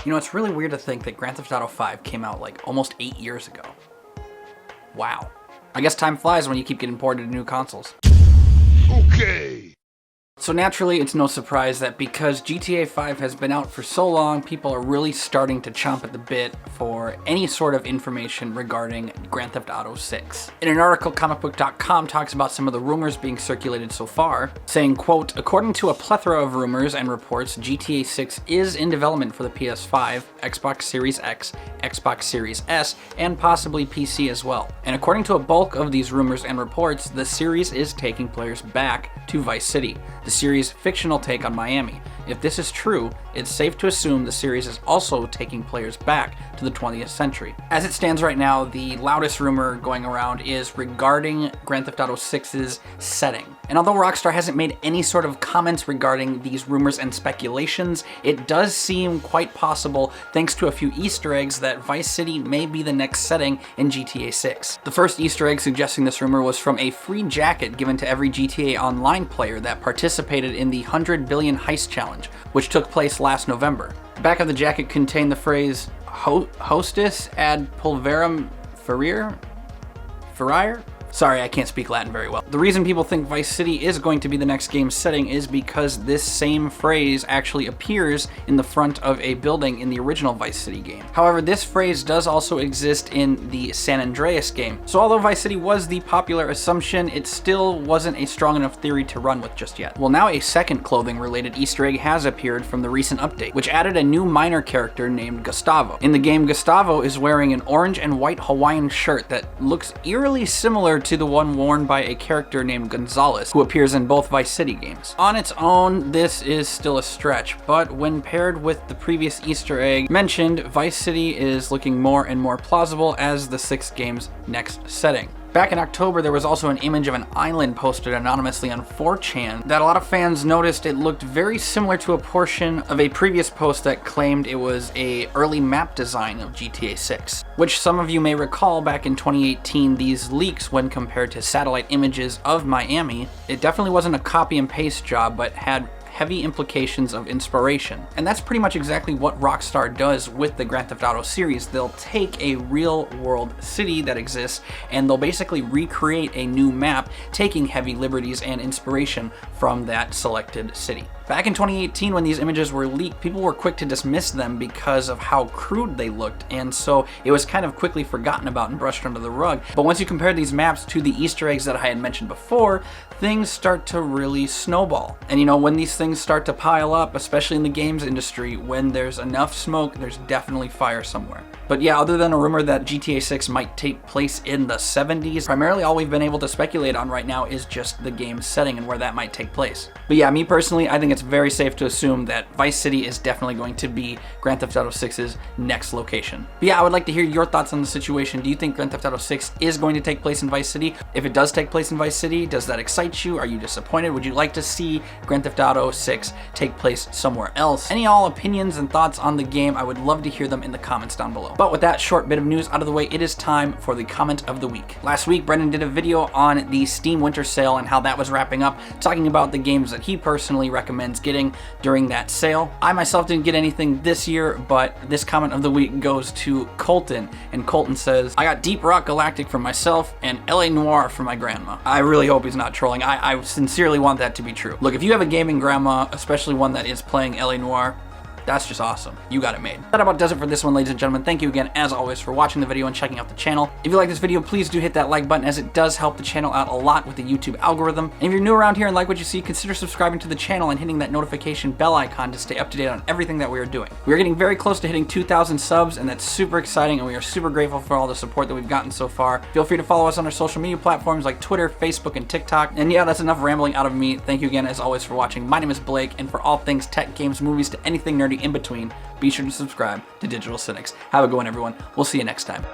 You know, it's really weird to think that Grand Theft Auto 5 came out like almost 8 years ago. Wow. I guess time flies when you keep getting ported to new consoles. Okay. So naturally, it's no surprise that because GTA 5 has been out for so long, people are really starting to chomp at the bit for any sort of information regarding Grand Theft Auto 6. In an article, comicbook.com talks about some of the rumors being circulated so far, saying, quote, according to a plethora of rumors and reports, GTA 6 is in development for the PS5, Xbox Series X, Xbox Series S, and possibly PC as well. And according to a bulk of these rumors and reports, the series is taking players back to Vice City, the series' fictional take on Miami. If this is true, it's safe to assume the series is also taking players back to the 20th century. As it stands right now, the loudest rumor going around is regarding Grand Theft Auto 6's setting. And although Rockstar hasn't made any sort of comments regarding these rumors and speculations, it does seem quite possible, thanks to a few Easter eggs, that Vice City may be the next setting in GTA 6. The first Easter egg suggesting this rumor was from a free jacket given to every GTA Online player that participated in the 100 Billion Heist Challenge, which took place last November. The back of the jacket contained the phrase, Hostis ad pulverum ferire? Sorry, I can't speak Latin very well. The reason people think Vice City is going to be the next game's setting is because this same phrase actually appears in the front of a building in the original Vice City game. However, this phrase does also exist in the San Andreas game. So although Vice City was the popular assumption, it still wasn't a strong enough theory to run with just yet. Well, now a second clothing-related Easter egg has appeared from the recent update, which added a new minor character named Gustavo. In the game, Gustavo is wearing an orange and white Hawaiian shirt that looks eerily similar to the one worn by a character named Gonzalez, who appears in both Vice City games. On its own, this is still a stretch, but when paired with the previous Easter egg mentioned, Vice City is looking more and more plausible as the sixth game's next setting. Back in October, there was also an image of an island posted anonymously on 4chan that a lot of fans noticed it looked very similar to a portion of a previous post that claimed it was an early map design of GTA 6. Which some of you may recall back in 2018, these leaks, when compared to satellite images of Miami, it definitely wasn't a copy and paste job, but had heavy implications of inspiration. And that's pretty much exactly what Rockstar does with the Grand Theft Auto series. They'll take a real world city that exists and they'll basically recreate a new map, taking heavy liberties and inspiration from that selected city. Back in 2018, when these images were leaked, people were quick to dismiss them because of how crude they looked, and so it was kind of quickly forgotten about and brushed under the rug. But once you compare these maps to the Easter eggs that I had mentioned before, things start to really snowball. And you know, when these things start to pile up, especially in the games industry, when there's enough smoke, there's definitely fire somewhere. But yeah, other than a rumor that GTA 6 might take place in the 70s, primarily all we've been able to speculate on right now is just the game's setting and where that might take place. But yeah, me personally, I think it's very safe to assume that Vice City is definitely going to be Grand Theft Auto 6's next location. But yeah, I would like to hear your thoughts on the situation. Do you think Grand Theft Auto 6 is going to take place in Vice City? If it does take place in Vice City, does that excite you? Are you disappointed? Would you like to see Grand Theft Auto 6 take place somewhere else? Any all opinions and thoughts on the game, I would love to hear them in the comments down below. But with that short bit of news out of the way, it is time for the comment of the week. Last week, Brendan did a video on the Steam Winter Sale and how that was wrapping up, talking about the games that he personally recommends getting during that sale. I myself didn't get anything this year, but this comment of the week goes to Colton, and Colton says, I got Deep Rock Galactic for myself and LA Noire for my grandma. I really hope he's not trolling. I sincerely want that to be true. Look, if you have a gaming grandma, especially one that is playing LA Noire, that's just awesome. You got it made. That about does it for this one, ladies and gentlemen. Thank you again, as always, for watching the video and checking out the channel. If you like this video, please do hit that like button, as it does help the channel out a lot with the YouTube algorithm. And if you're new around here and like what you see, consider subscribing to the channel and hitting that notification bell icon to stay up to date on everything that we are doing. We are getting very close to hitting 2,000 subs, and that's super exciting, and we are super grateful for all the support that we've gotten so far. Feel free to follow us on our social media platforms like Twitter, Facebook, and TikTok. And yeah, that's enough rambling out of me. Thank you again, as always, for watching. My name is Blake, and for all things tech, games, movies, to anything nerdy in between, be sure to subscribe to Digital Cynics. Have a good one, everyone. We'll see you next time.